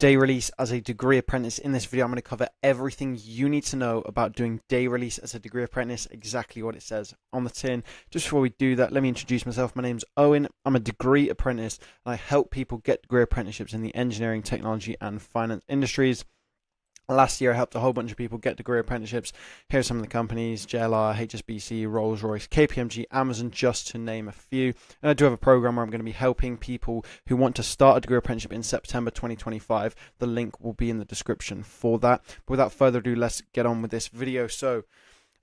day release as a degree apprentice. In this video, I'm going to cover everything you need to know about doing day release as a degree apprentice, exactly what it says on the tin. Just before we do that, let me introduce myself. My name's Owen. I'm a degree apprentice, and I help people get degree apprenticeships in the engineering, technology, and finance industries. Last year, I helped a whole bunch of people get degree apprenticeships. Here are some of the companies: JLR, HSBC, Rolls-Royce, KPMG, Amazon, just to name a few. And I do have a program where I'm going to be helping people who want to start a degree apprenticeship in September 2025. The link will be in the description for that. But without further ado, let's get on with this video. So,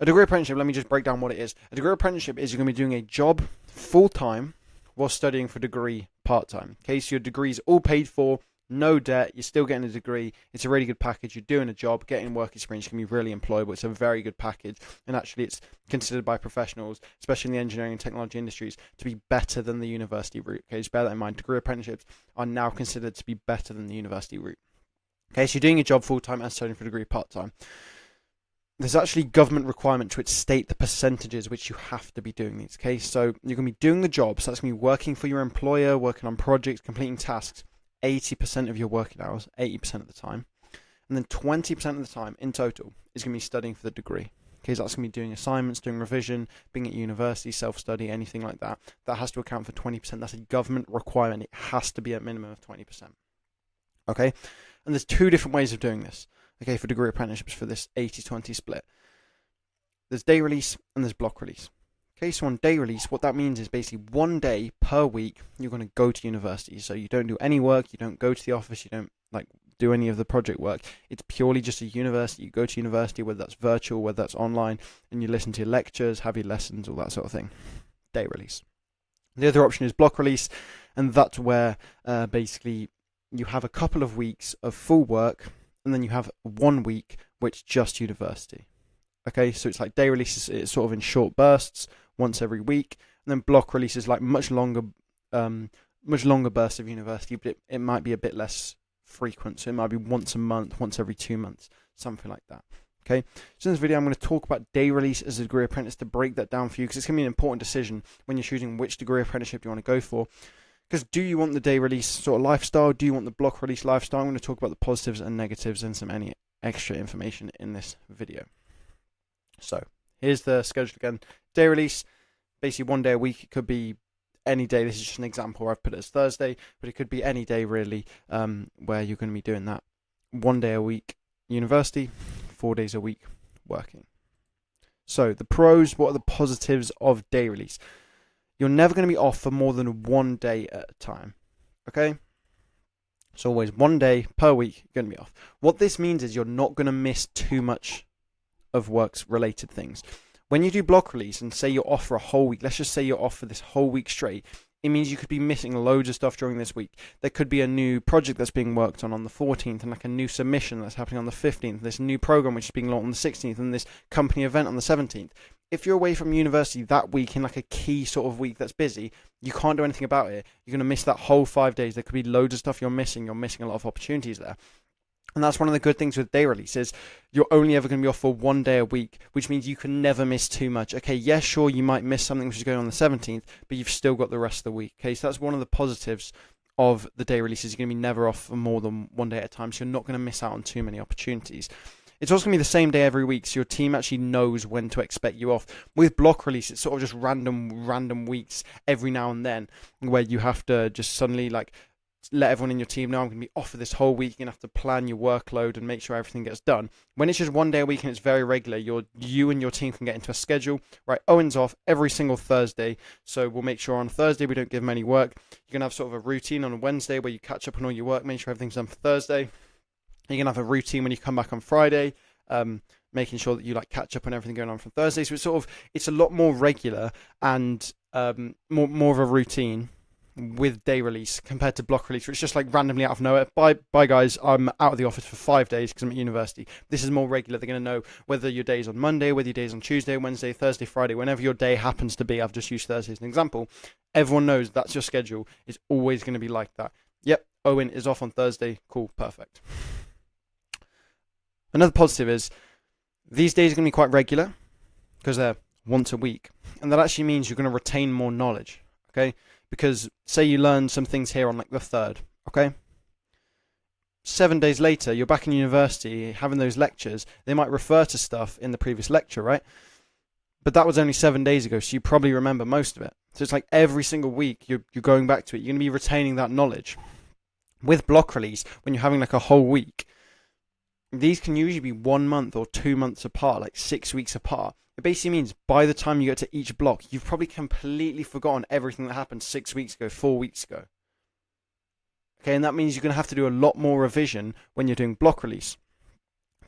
a degree apprenticeship, let me just break down what it is. A degree apprenticeship is you're going to be doing a job full-time while studying for degree part-time. Okay, so your degree is all paid for. No debt, you're still getting a degree. It's a really good package. You're doing a job, getting work experience. You can be really employable. It's a very good package. And actually, it's considered by professionals, especially in the engineering and technology industries, to be better than the university route. Okay, just bear that in mind. Degree apprenticeships are now considered to be better than the university route. Okay, so you're doing your job full-time and studying for a degree part-time. There's actually government requirement to state the percentages which you have to be doing these. Okay, so you're going to be doing the job. So that's going to be working for your employer, working on projects, completing tasks. 80% of your working hours, 80% of the time, and then 20% of the time in total is going to be studying for the degree. Okay, so that's going to be doing assignments, doing revision, being at university, self-study, anything like that. That has to account for 20%. That's a government requirement. It has to be a minimum of 20%. Okay, and there's two different ways of doing this. Okay, for degree apprenticeships for this 80-20 split. There's day release and there's block release. Okay, so on day release, what that means is basically 1 day per week you're going to go to university. So you don't do any work, you don't go to the office, you don't do any of the project work. It's purely just a university. You go to university, whether that's virtual, whether that's online, and you listen to your lectures, have your lessons, all that sort of thing. Day release. The other option is block release, and that's where basically you have a couple of weeks of full work, and then you have 1 week which just university. Okay, so it's like day releases, it's sort of in short bursts, once every week, and then block releases like much longer bursts of university, but it might be a bit less frequent. So it might be once a month, once every 2 months, something like that. Okay, so in this video, I'm going to talk about day release as a degree apprentice to break that down for you, because it's going to be an important decision when you're choosing which degree apprenticeship you want to go for. Because do you want the day release sort of lifestyle? Do you want the block release lifestyle? I'm going to talk about the positives and negatives and any extra information in this video. So here's the schedule again. Day release, basically 1 day a week. It could be any day. This is just an example where I've put it as Thursday, but it could be any day really, where you're going to be doing that. 1 day a week university, 4 days a week working. So the pros, what are the positives of day release? You're never going to be off for more than 1 day at a time. Okay? So always 1 day per week you're going to be off. What this means is you're not going to miss too much of works related things. When you do block release and say you're off for a whole week, let's just say you're off for this whole week straight, it means you could be missing loads of stuff during this week. There could be a new project that's being worked on the 14th, and like a new submission that's happening on the 15th, this new program which is being launched on the 16th, and this company event on the 17th. If you're away from university that week in like a key sort of week that's busy, you can't do anything about it. You're going to miss that whole 5 days. There could be loads of stuff you're missing. You're missing a lot of opportunities there. And that's one of the good things with day releases. You're only ever going to be off for 1 day a week, which means you can never miss too much. Okay, yeah, sure, you might miss something which is going on the 17th, but you've still got the rest of the week. Okay, so that's one of the positives of the day releases. You're going to be never off for more than 1 day at a time, so you're not going to miss out on too many opportunities. It's also going to be the same day every week, so your team actually knows when to expect you off. With block release, it's sort of just random weeks every now and then, where you have to just suddenly let everyone in your team know I'm going to be off for this whole week. You're going to have to plan your workload and make sure everything gets done. When it's just 1 day a week and it's very regular, you and your team can get into a schedule. Right, Owen's off every single Thursday, so we'll make sure on Thursday we don't give him any work. You're going to have sort of a routine on a Wednesday where you catch up on all your work, make sure everything's done for Thursday. You're going to have a routine when you come back on Friday, making sure that you catch up on everything going on from Thursday. So it's a lot more regular and more of a routine with day release compared to block release, which is just randomly out of nowhere. Bye guys, I'm out of the office for 5 days because I'm at university. This is more regular. They're going to know whether your day's on Monday, whether your day's on Tuesday, Wednesday, Thursday, Friday, whenever your day happens to be. I've just used Thursday as an example. Everyone knows that's your schedule. It's always going to be like that. Yep, Owen is off on Thursday. Cool, perfect. Another positive is these days are going to be quite regular because they're once a week, and that actually means you're going to retain more knowledge. Okay, because say you learn some things here on the 3rd, okay, 7 days later, you're back in university having those lectures. They might refer to stuff in the previous lecture, right? But that was only 7 days ago, so you probably remember most of it. So it's like every single week you're going back to it. You're going to be retaining that knowledge. With block release, when you're having like a whole week, these can usually be 1 month or 2 months apart, like 6 weeks apart. It basically means by the time you get to each block, you've probably completely forgotten everything that happened 6 weeks ago, 4 weeks ago. Okay, and that means you're going to have to do a lot more revision when you're doing block release.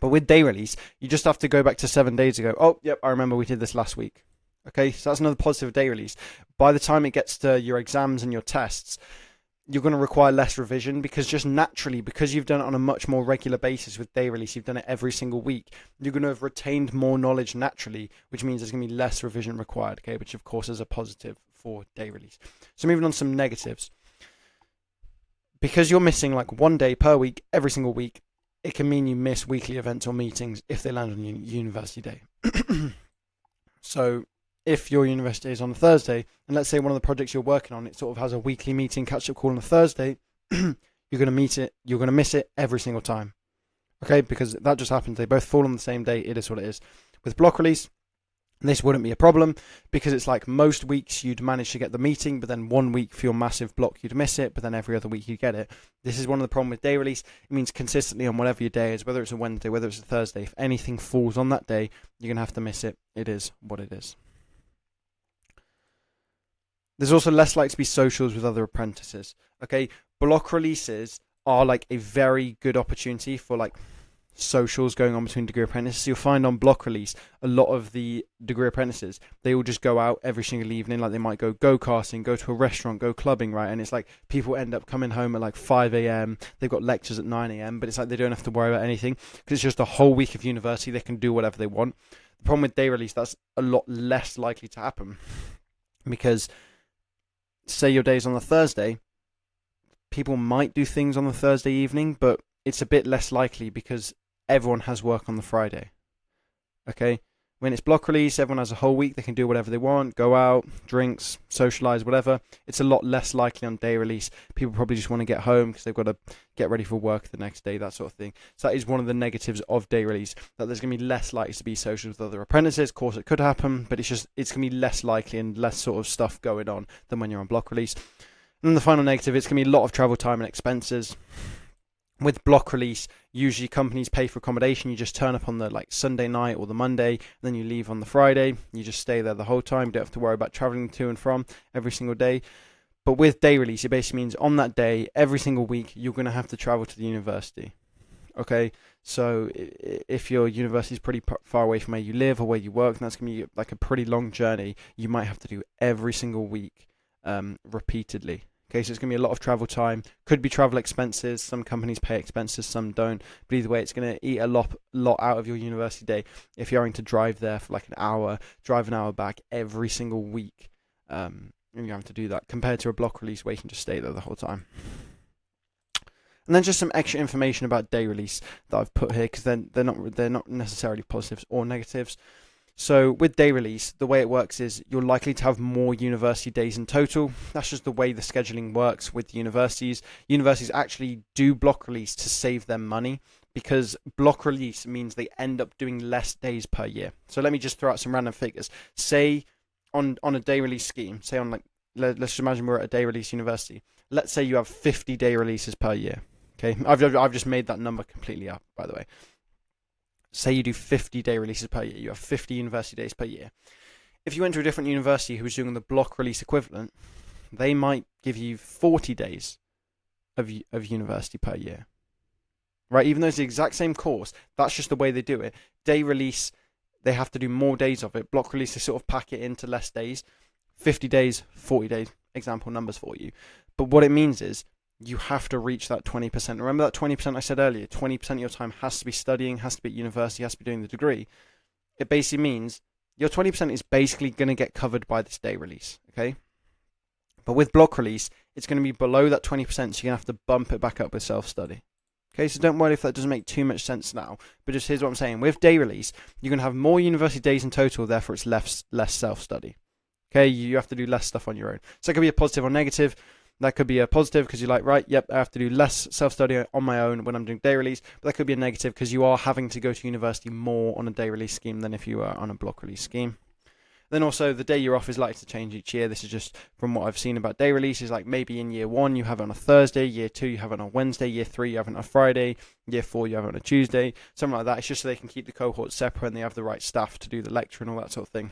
But with day release, you just have to go back to 7 days ago. Oh, yep, I remember we did this last week. Okay, so that's another positive of day release. By the time it gets to your exams and your tests, you're going to require less revision because just naturally, because you've done it on a much more regular basis with day release, you've done it every single week, you're going to have retained more knowledge naturally, which means there's going to be less revision required, okay, which of course is a positive for day release. So moving on to some negatives. Because you're missing like 1 day per week, every single week, it can mean you miss weekly events or meetings if they land on university day. So if your university day is on a Thursday, and let's say one of the projects you're working on, it sort of has a weekly meeting, catch-up call on a Thursday, you're going to miss it every single time. Okay, because that just happens. They both fall on the same day. It is what it is. With block release, this wouldn't be a problem because it's like most weeks you'd manage to get the meeting, but then 1 week for your massive block you'd miss it, but then every other week you get it. This is one of the problems with day release. It means consistently on whatever your day is, whether it's a Wednesday, whether it's a Thursday, if anything falls on that day, you're going to have to miss it. It is what it is. There's also less likely to be socials with other apprentices. Okay, block releases are like a very good opportunity for like socials going on between degree apprentices. You'll find on block release a lot of the degree apprentices, they all just go out every single evening. Like they might go go-karting, go to a restaurant, go clubbing, right? And it's like people end up coming home at like 5 a.m. They've got lectures at 9 a.m. but it's like they don't have to worry about anything because it's just a whole week of university. They can do whatever they want. The problem with day release, that's a lot less likely to happen because say your day's on a Thursday, people might do things on the Thursday evening, but it's a bit less likely because everyone has work on the Friday. Okay? When it's block release, everyone has a whole week. They can do whatever they want, go out, drinks, socialize, whatever. It's a lot less likely on day release. People probably just want to get home because they've got to get ready for work the next day, that sort of thing. So that is one of the negatives of day release, that there's going to be less likely to be social with other apprentices. Of course, it could happen, but it's going to be less likely and less sort of stuff going on than when you're on block release. And then the final negative, it's going to be a lot of travel time and expenses. With block release, usually companies pay for accommodation. You just turn up on the like Sunday night or the Monday, and then you leave on the Friday. You just stay there the whole time. You don't have to worry about traveling to and from every single day. But with day release, it basically means on that day, every single week, you're going to have to travel to the university. Okay, so if your university is pretty far away from where you live or where you work, then that's going to be like a pretty long journey. You might have to do every single week repeatedly. Okay, so it's going to be a lot of travel time. Could be travel expenses. Some companies pay expenses, some don't. But either way, it's going to eat a lot out of your university day if you're having to drive there for like an hour, drive an hour back every single week. And you're having to do that compared to a block release where you can just stay there the whole time. And then just some extra information about day release that I've put here because they're not necessarily positives or negatives. So with day release, the way it works is you're likely to have more university days in total. That's just the way the scheduling works with universities. Universities actually do block release to save them money because block release means they end up doing less days per year. So let me just throw out some random figures. Say on a day release scheme, say on like, let's just imagine we're at a day release university. Let's say you have 50 day releases per year. Okay, I've just made that number completely up, by the way. Say you do 50 day releases per year. You have 50 university days per year. If you went to a different university who was doing the block release equivalent, they might give you 40 days of university per year. Right? Even though it's the exact same course, that's just the way they do it. Day release, they have to do more days of it. Block release, they sort of pack it into less days. 50 days, 40 days, example numbers for you. But what it means is, you have to reach that 20%. Remember that 20% I said earlier? 20% of your time has to be studying, has to be at university, has to be doing the degree. It basically means your 20% is basically going to get covered by this day release, okay? But with block release, it's going to be below that 20%, so you're going to have to bump it back up with self-study. Okay, so don't worry if that doesn't make too much sense now. But just here's what I'm saying. With day release, you're going to have more university days in total, therefore it's less self-study. Okay, you have to do less stuff on your own. So it could be a positive or negative. That could be a positive because you're like, right, yep, I have to do less self-study on my own when I'm doing day release. But that could be a negative because you are having to go to university more on a day release scheme than if you are on a block release scheme. Then also the day you're off is likely to change each year. This is just from what I've seen about day releases. Like maybe in year 1 you have it on a Thursday, year 2 you have it on a Wednesday, year 3 you have it on a Friday, year 4 you have it on a Tuesday, something like that. It's just so they can keep the cohorts separate and they have the right staff to do the lecture and all that sort of thing.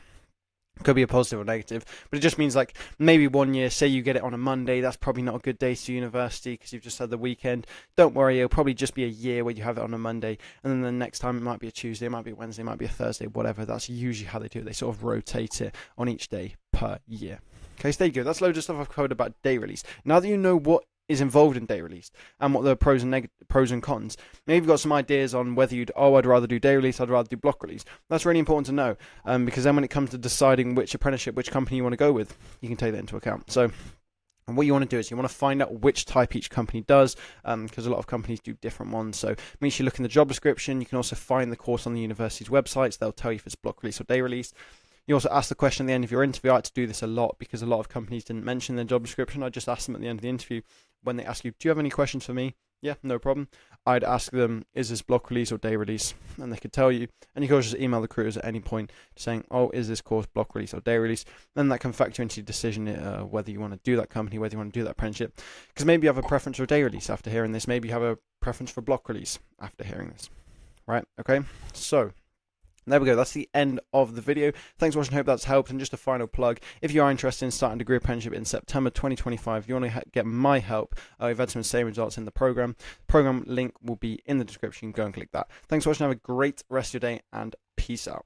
Could be a positive or negative, but it just means like maybe 1 year, say you get it on a Monday, that's probably not a good day to university because you've just had the weekend. Don't worry, it'll probably just be a year where you have it on a Monday, and then the next time it might be a Tuesday, it might be a Wednesday, it might be a Thursday, whatever. That's usually how they do it. They sort of rotate it on each day per year. Okay, so there you go. That's loads of stuff I've covered about day release. Now that you know what is involved in day release and what the pros and cons, maybe you've got some ideas on whether I'd rather do day release, I'd rather do block release. That's really important to know, because then when it comes to deciding which apprenticeship, which company you want to go with, you can take that into account. So and what you want to do is you want to find out which type each company does, because a lot of companies do different ones. So make sure you look in the job description. You can also find the course on the university's websites. They'll tell you if it's block release or day release. You also ask the question at the end of your interview. I like to do this a lot because a lot of companies didn't mention their job description. I just ask them at the end of the interview when they ask you, do you have any questions for me? Yeah, no problem. I'd ask them, is this block release or day release? And they could tell you. And you can also just email the recruiters at any point saying, oh, is this course block release or day release? And that can factor into your decision whether you want to do that company, whether you want to do that apprenticeship. Because maybe you have a preference for day release after hearing this. Maybe you have a preference for block release after hearing this. Right, okay? So there we go. That's the end of the video. Thanks for watching. Hope that's helped. And just a final plug, if you are interested in starting a degree apprenticeship in September 2025, you want to get my help. We've had some insane results in the program. Program link will be in the description. Go and click that. Thanks for watching. Have a great rest of your day and peace out.